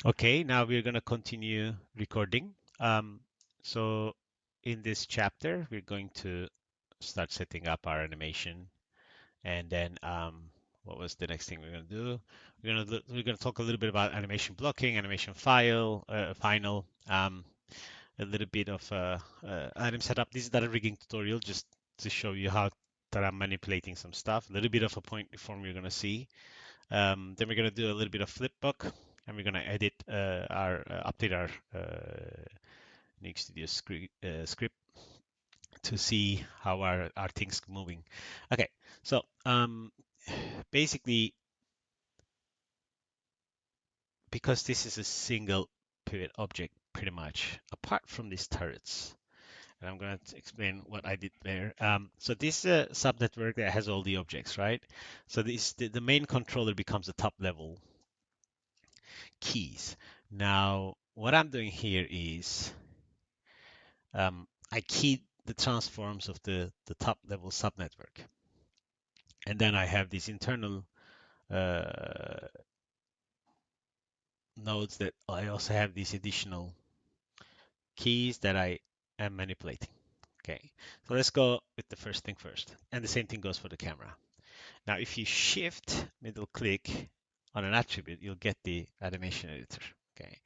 Okay, now we're going to continue recording. So in this chapter, we're going to start setting up our animation, and then what was the next thing we're going to do? We're going to talk a little bit about animation blocking, animation final, a little bit of item setup. This is not a rigging tutorial, just to show you how that I'm manipulating some stuff. A little bit of a point form you're going to see. Then we're going to do a little bit of flipbook, and we're going to edit update our Nuke Studio script to see how our things moving. Okay, so basically, because this is a single pivot object, pretty much, apart from these turrets, and I'm going to explain what I did there. So this subnetwork that has all the objects, right? So the main controller becomes the top level keys. Now, what I'm doing here is I keyed the transforms of the top level subnetwork. And then I have these internal uh, nodes that I also have these additional keys that I am manipulating. Okay, so let's go with the first thing first. And the same thing goes for the camera. Now, if you shift middle click on an attribute, you'll get the animation editor. Okay,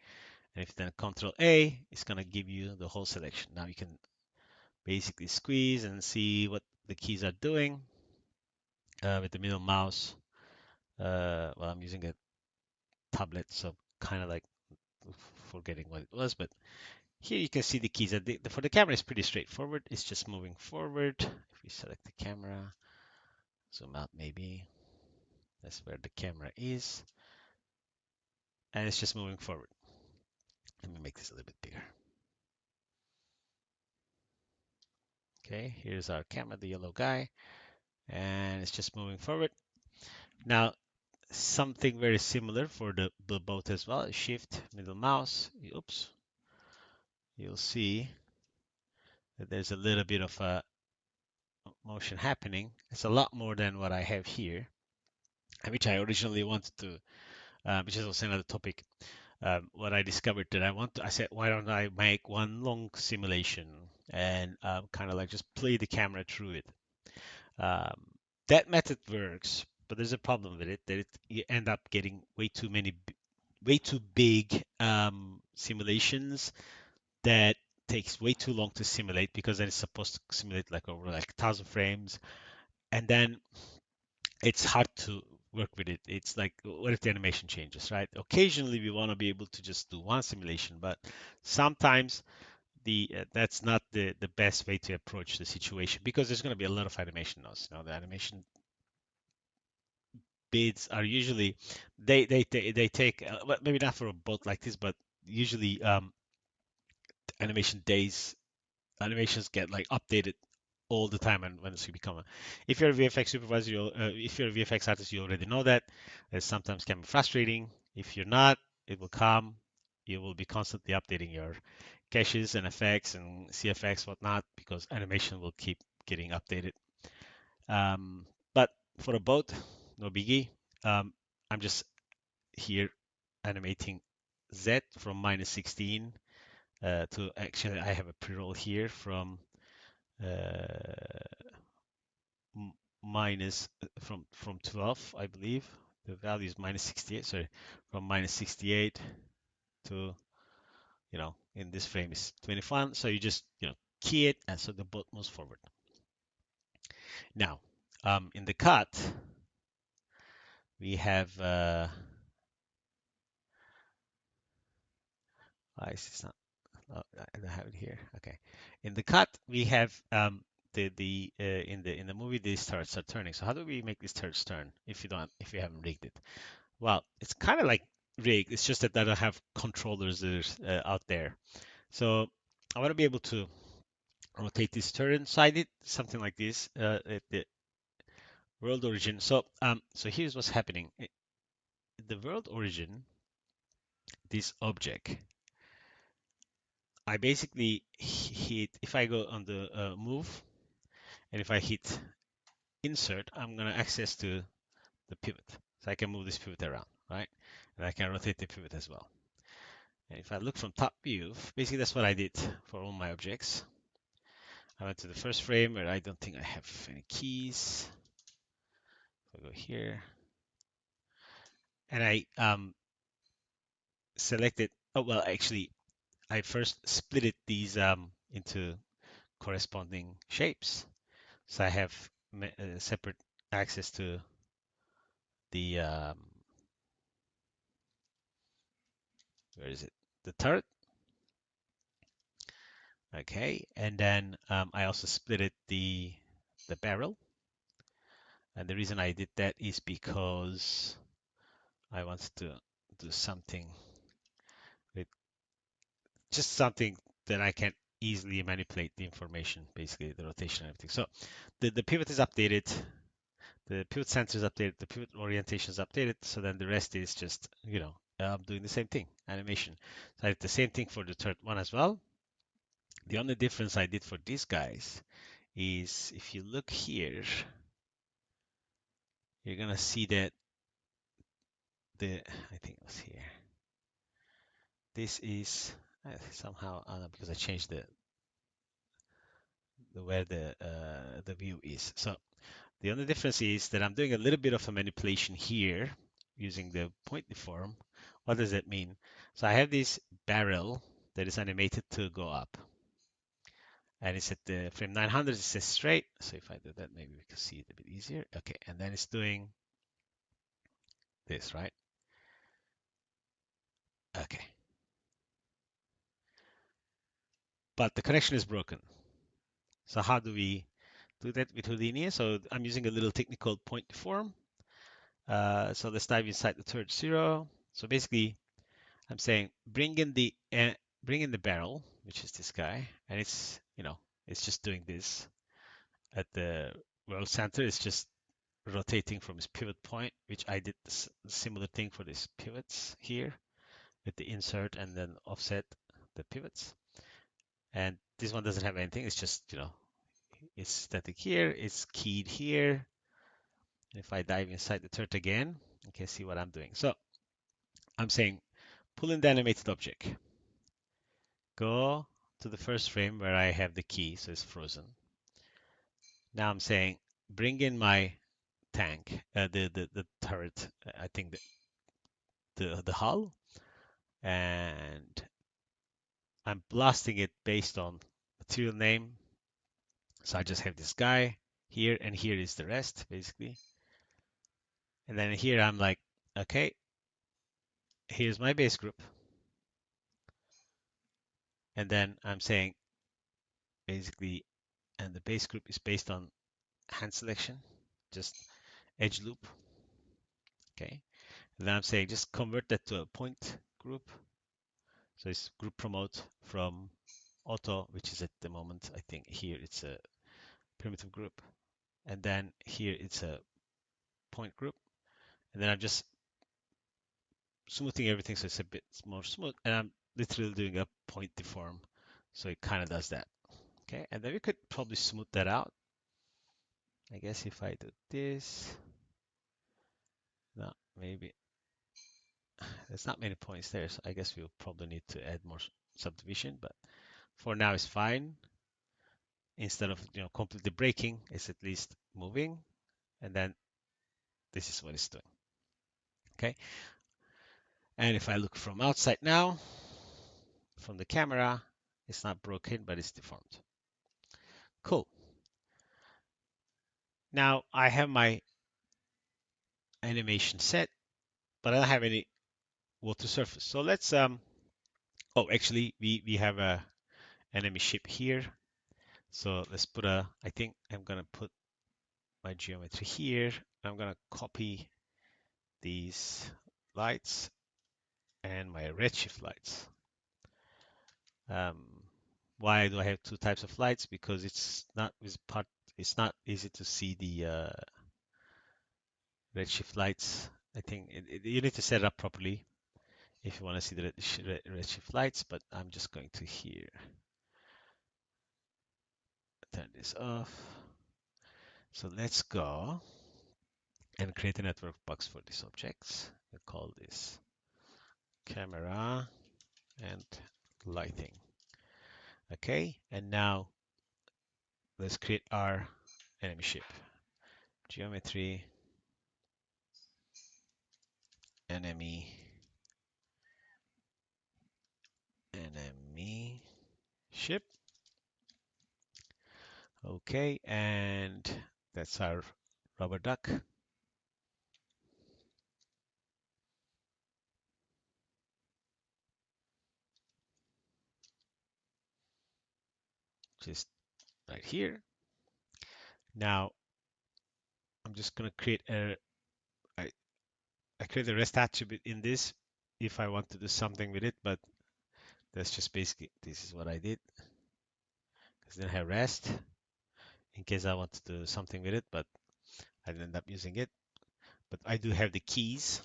and if you then Control A, it's going to give you the whole selection. Now you can basically squeeze and see what the keys are doing with the middle mouse. Well, I'm using a tablet, so kind of like forgetting what it was, but here you can see the keys. For the camera, it's pretty straightforward. It's just moving forward. If we select the camera, zoom out maybe, that's where the camera is, and it's just moving forward. Let me make this a little bit bigger. Okay, here's our camera, the yellow guy, and it's just moving forward. Now, something very similar for the boat as well. Shift, middle mouse, oops, you'll see that there's a little bit of a motion happening. It's a lot more than what I have here, which I originally wanted to, which is also another topic. What I discovered that I said, why don't I make one long simulation and kind of like just play the camera through it. Um, that method works, but there's a problem with it, that you end up getting way too big simulations that takes way too long to simulate, because then it's supposed to simulate like over like 1,000 frames, and then it's hard to work with it. It's like, what if the animation changes, right? Occasionally we want to be able to just do one simulation, but sometimes the that's not the best way to approach the situation, because there's going to be a lot of animation nodes. The animation bids are usually they take well, maybe not for a boat like this, but usually animation days animations get like updated all the time, and when it's become if you're a VFX supervisor, if you're a VFX artist, you already know that. It sometimes can be frustrating. If you're not, it will come. You will be constantly updating your caches and effects and CFX whatnot, because animation will keep getting updated. But for a boat, no biggie. I'm just here animating Z from -16 to actually I have a pre-roll here from uh, minus from 12, I believe. The value is -68. Sorry, from -68 to in this frame is 21. So you just key it, and so the boat moves forward. Now, in the cut, we have why is this not? Oh, I don't have it here. Okay, in the cut we have the in the movie these turrets are turning. So how do we make these turrets turn if you haven't rigged it? Well, it's kind of like rigged. It's just that I don't have controllers out there. So I want to be able to rotate this turret. So I did something like this at the world origin. So here's what's happening. The world origin, this object, I basically hit, if I go on the move, and if I hit insert, I'm going to access to the pivot. So I can move this pivot around, right? And I can rotate the pivot as well. And if I look from top view, basically that's what I did for all my objects. I went to the first frame where I don't think I have any keys. I'll go here. And I selected, oh, well, actually, I first split it these into corresponding shapes. So I have separate access to the, where is it? The turret. Okay, and then I also split it the barrel. And the reason I did that is because I wanted to do something with just something that I can easily manipulate the information, basically the rotation and everything. So the pivot is updated, the pivot center is updated, the pivot orientation is updated. So then the rest is just, doing the same thing, animation. So I did the same thing for the third one as well. The only difference I did for these guys is if you look here, you're gonna see that I think it was here. This is somehow, I don't know, because I changed the where the view is. So the only difference is that I'm doing a little bit of a manipulation here using the point deform. What does that mean? So I have this barrel that is animated to go up. And it's at the frame 900, it says straight. So if I do that, maybe we can see it a bit easier. Okay, and then it's doing this, right? Okay. But the connection is broken. So how do we do that with Houdini? So I'm using a little technique called point deform. So let's dive inside the third zero. So basically, I'm saying bring in the barrel, which is this guy, and it's just doing this at the world center. It's just rotating from its pivot point, which I did the similar thing for these pivots here with the insert and then offset the pivots. And this one doesn't have anything. It's just, it's static here. It's keyed here. If I dive inside the third again, you can see what I'm doing. So I'm saying pull in the animated object. Go to the first frame where I have the key, so it's frozen. Now I'm saying bring in my tank, the turret, I think the hull, and I'm blasting it based on material name. So I just have this guy here, and here is the rest, basically. And then here I'm like, okay, here's my base group. And then I'm saying, basically, and the base group is based on hand selection, just edge loop. Okay. And then I'm saying just convert that to a point group. So it's group promote from auto, which is at the moment, I think here it's a primitive group. And then here it's a point group. And then I'm just smoothing everything so it's a bit more smooth. And I'm literally doing a point deform. So it kind of does that. Okay. And then we could probably smooth that out. I guess if I do this, no, maybe there's not many points there. So I guess we'll probably need to add more subdivision, but for now it's fine. Instead of completely breaking, it's at least moving, and then this is what it's doing. Okay, and if I look from outside now, from the camera, it's not broken, but it's deformed. Cool. Now I have my animation set, but I don't have any water surface. So let's oh, actually we have a enemy ship here. So let's put I think I'm gonna put my geometry here. I'm gonna copy these lights and my redshift lights. Why do I have two types of lights? Because it's not easy to see the redshift lights. I think you need to set it up properly if you want to see the redshift lights, but I'm just going to here turn this off. So let's go and create a network box for these objects. We call this camera and lighting. Okay, and now let's create our enemy ship. Geometry, enemy, enemy ship. Okay, and that's our rubber duck. Just right here. Now I'm just gonna create I, I create a rest attribute in this if I want to do something with it, but that's just basically, this is what I did. Because then I have rest in case I want to do something with it, but I didn't end up using it. But I do have the keys.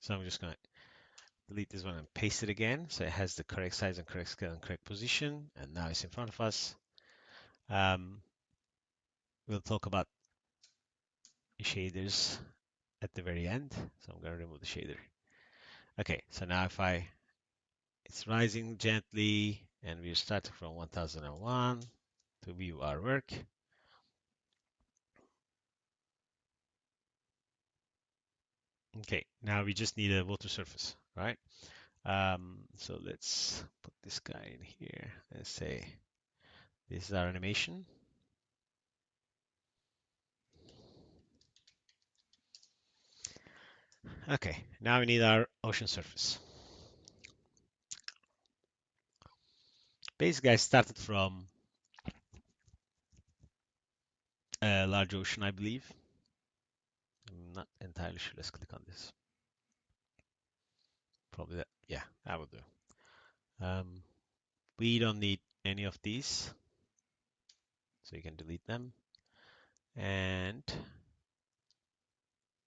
So I'm just gonna delete this one and paste it again. So it has the correct size and correct scale and correct position. And now it's in front of us. We'll talk about shaders at the very end. So I'm going to remove the shader. Okay, so now it's rising gently and we're starting from 1001 to view our work. Okay, now we just need a water surface, right? So let's put this guy in here and say, this is our animation. Okay, now we need our ocean surface. Basically, I started from a large ocean, I believe. I'm not entirely sure. Let's click on this. Probably that. Yeah, that will do. We don't need any of these, so you can delete them. And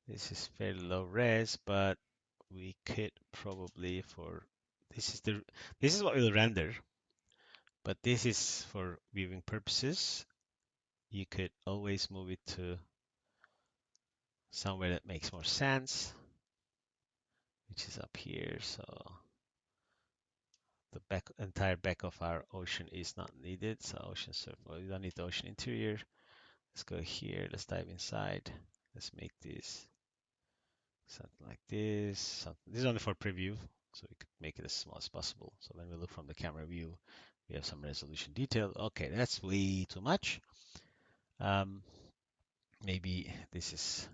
this is fairly low res, but we could probably this is what we'll render, but this is for viewing purposes. You could always move it to somewhere that makes more sense, which is up here. So the entire back of our ocean is not needed. So ocean surface, well, we don't need the ocean interior. Let's go here. Let's dive inside. Let's make this something like this. This is only for preview, so we could make it as small as possible. So when we look from the camera view, we have some resolution detail. Okay, that's way too much. Maybe this is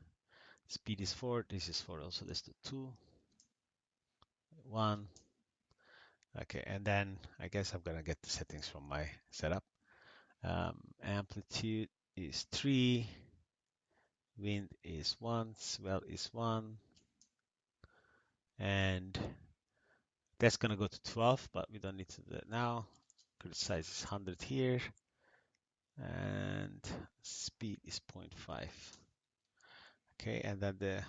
speed is 4. This is 4 also. Let's do 2, 1. Okay, and then I guess I'm gonna get the settings from my setup. Amplitude is 3. Wind is 1. Swell is 1. And that's gonna go to 12, but we don't need to do that now. Grid size is 100 here, and speed is 0.5. Okay, and then the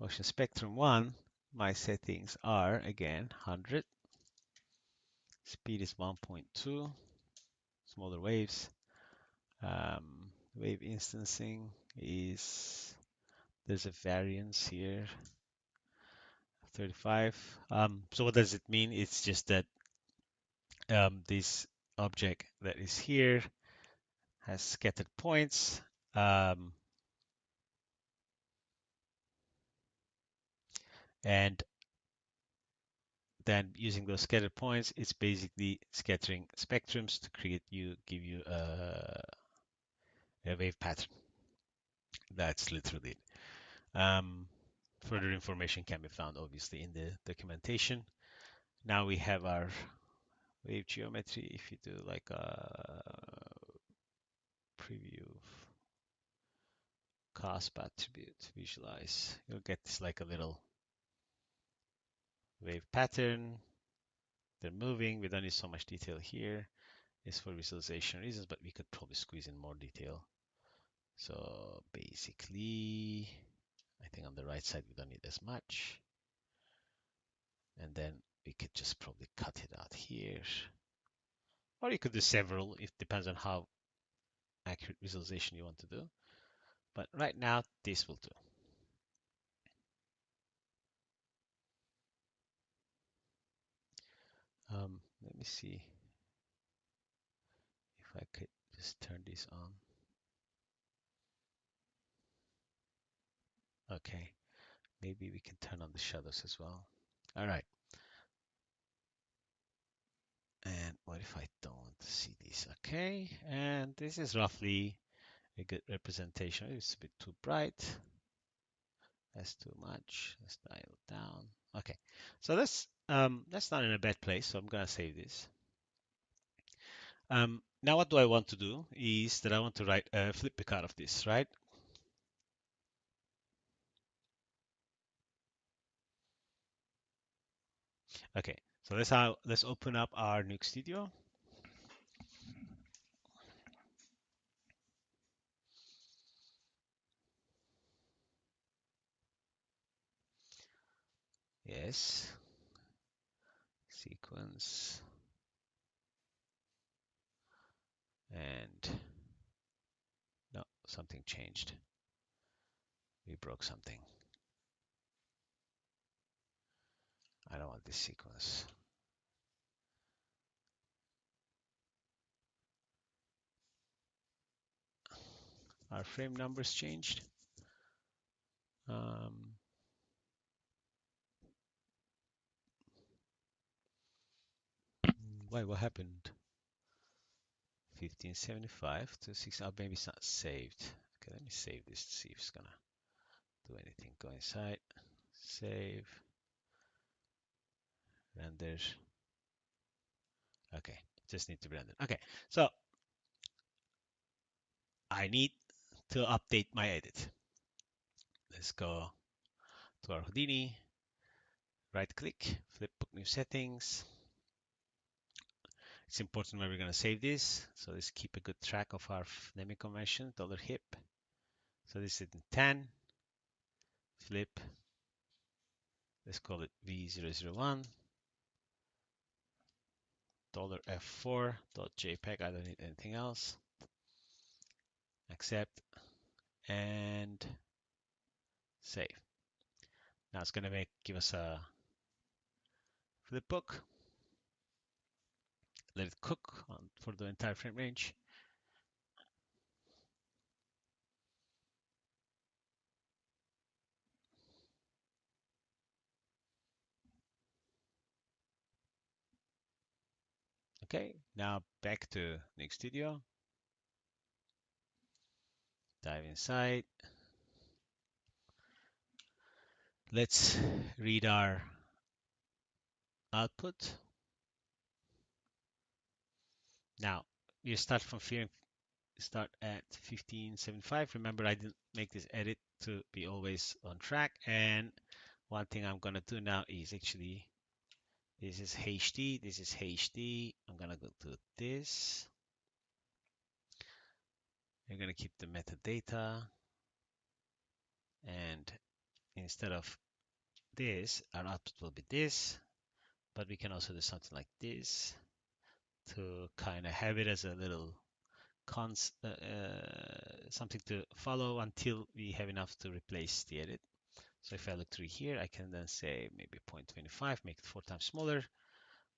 motion spectrum 1, my settings are again 100. Speed is 1.2, smaller waves. Wave instancing is, there's a variance here, 35. So what does it mean? It's just that this object that is here has scattered points. And then using those scattered points, it's basically scattering spectrums to give you a wave pattern. That's literally it. Further information can be found obviously in the documentation. Now we have our wave geometry. If you do like a preview cosp attribute visualize, you'll get this like a little wave pattern. They're moving. We don't need so much detail here. It's for visualization reasons, but we could probably squeeze in more detail. So basically, I think on the right side, we don't need as much. And then we could just probably cut it out here. Or you could do several. It depends on how accurate visualization you want to do. But right now, this will do. Let me see if I could just turn this on. Okay, maybe we can turn on the shadows as well. All right. And what if I don't want to see this? Okay, and this is roughly a good representation. It's a bit too bright. That's too much. Let's dial it down. Okay, so that's not in a bad place. So I'm gonna save this. Now what do I want to do is that I want to write a flip book out of this, right? Okay, so let's open up our Nuke Studio. Yes, sequence, and no, something changed. We broke something. I don't want this sequence. Our frame numbers changed. Why? What happened? 1575 to 6. Oh, maybe it's not saved. Okay, let me save this to see if it's gonna do anything. Go inside, save, render. Okay, just need to render. Okay, so I need to update my edit. Let's go to our Houdini, right click, flip book new settings. It's important where we're going to save this. So let's keep a good track of our naming convention, $hip. So this is in 10, flip, let's call it V001, $f4.jpg. I don't need anything else. Accept and save. Now it's going to give us a flip book. Let it cook for the entire frame range. Okay, now back to Nuke Studio. Dive inside. Let's read our output. Now you start at 1575. Remember, I didn't make this edit to be always on track. And one thing I'm gonna do now is actually this is HD. This is HD. I'm gonna go to this. I'm gonna keep the metadata, and instead of this, our output will be this. But we can also do something like this to kind of have it as a little something to follow until we have enough to replace the edit. So if I look through here, I can then say maybe 0.25, make it 4 times smaller,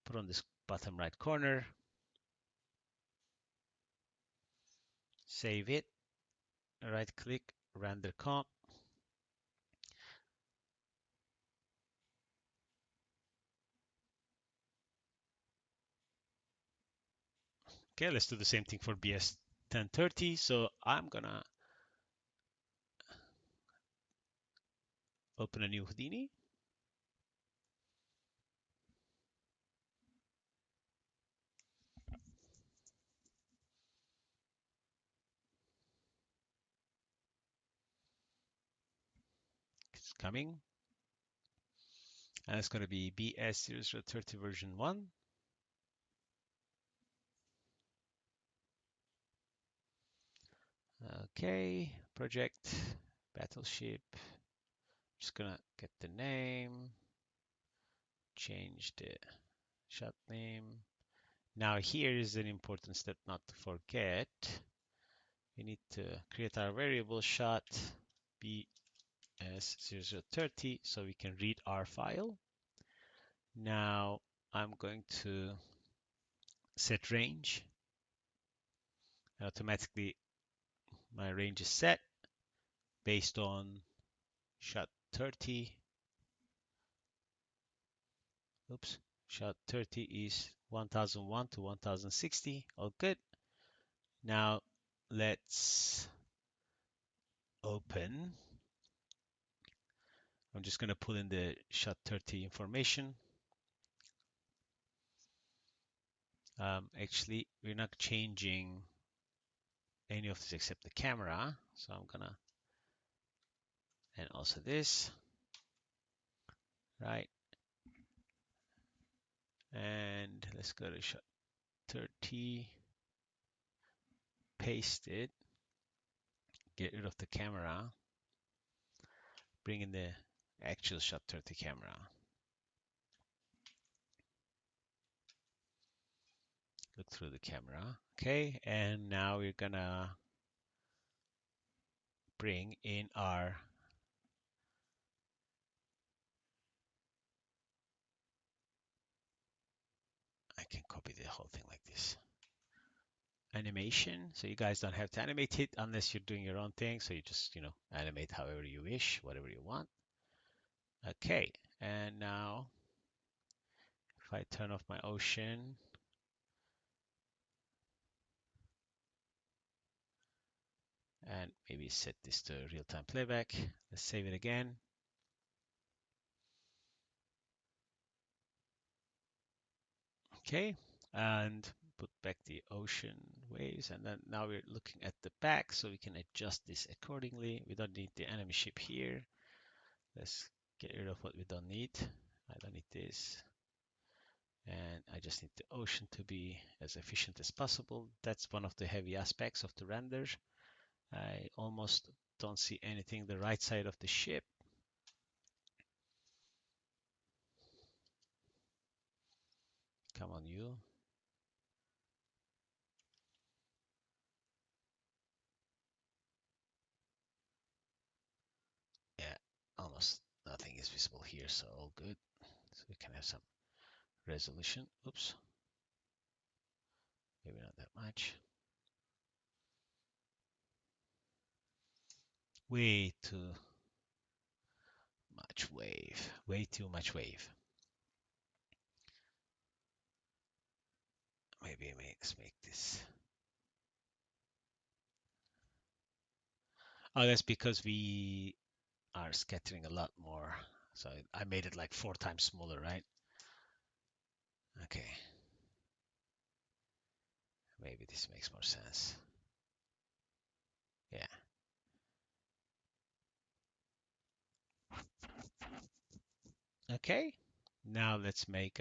put on this bottom right corner, save it, right click, render comp. Okay, let's do the same thing for BS 1030. So I'm gonna open a new Houdini. It's coming. And it's going to be BS0030 version 1. Okay, project, Battleship. Just gonna get the name, change the shot name. Now here is an important step not to forget. We need to create our variable shot BS0030 so we can read our file. Now I'm going to set range. Automatically, my range is set based on shot 30. Oops, shot 30 is 1001 to 1060. All good. Now let's open. I'm just going to pull in the shot 30 information. Actually, we're not changing any of this except the camera. So I'm gonna, and also this, right? And let's go to shot 30, paste it, get rid of the camera, bring in the actual shot 30 camera. Look through the camera. Okay, and now we're gonna bring in our I can copy the whole thing like this. Animation. So you guys don't have to animate it unless you're doing your own thing. So you just, animate however you wish, whatever you want. Okay. And now if I turn off my ocean, and maybe set this to real-time playback. Let's save it again. Okay. And put back the ocean waves. And then now we're looking at the back, so we can adjust this accordingly. We don't need the enemy ship here. Let's get rid of what we don't need. I don't need this. And I just need the ocean to be as efficient as possible. That's one of the heavy aspects of the render. I almost don't see anything the right side of the ship. Come on, you. Yeah, almost nothing is visible here, so all good. So we can have some resolution. Oops. Maybe not that much. Way too much wave. Way too much wave. Maybe let's make this. Oh, that's because we are scattering a lot more. So I made it like 4 times smaller, right? Okay. Maybe this makes more sense. Yeah. Okay. Now let's make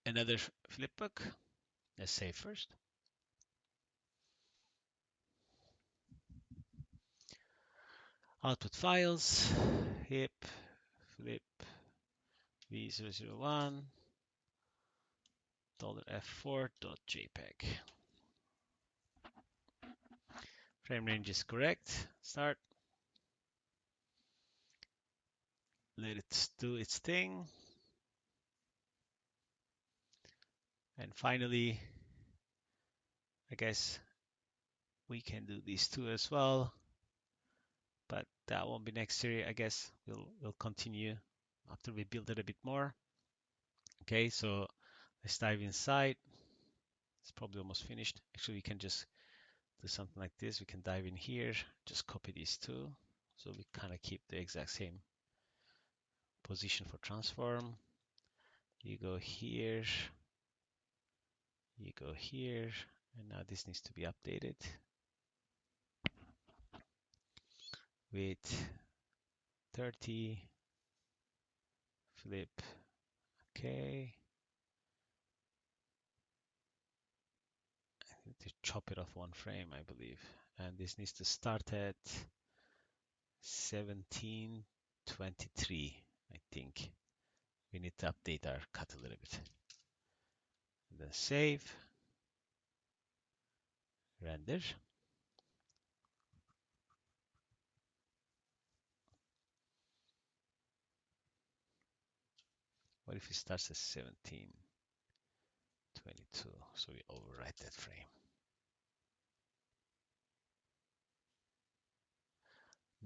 another flipbook. Let's save first. Output files, hip, flip, v001, $f4.jpg. Frame range is correct. Start. Let it do its thing. And finally, I guess we can do these two as well, but that won't be necessary. I guess we'll continue after we build it a bit more. Okay, so let's dive inside. It's probably almost finished. Actually, we can just do something like this. We can dive in here, just copy these two. So we kind of keep the exact same position for transform. You go here, you go here, and now this needs to be updated with 30, flip, okay. I need to chop it off one frame, I believe. And this needs to start at 1723, I think. We need to update our cut a little bit. And then save, render. What if it starts at 1722? So we overwrite that frame.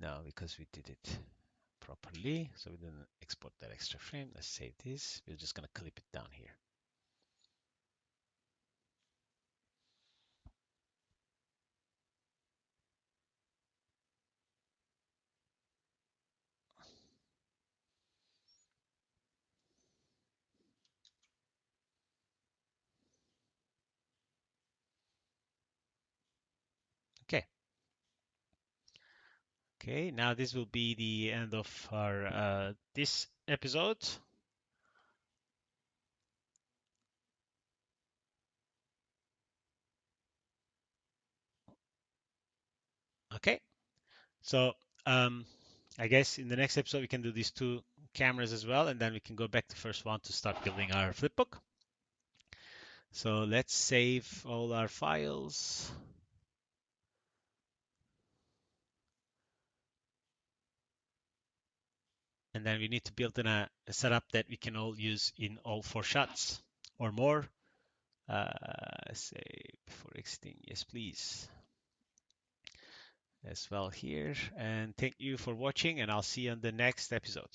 No, because we did it properly, so we didn't export that extra frame. Let's save this. We're just going to clip it down here. Okay. Okay, now this will be the end of our this episode. Okay, so I guess in the next episode we can do these two cameras as well, and then we can go back to first one to start building our flipbook. So let's save all our files. And then we need to build in a setup that we can all use in all 4 shots or more. Say before exiting, yes please. As well here. And thank you for watching, and I'll see you on the next episode.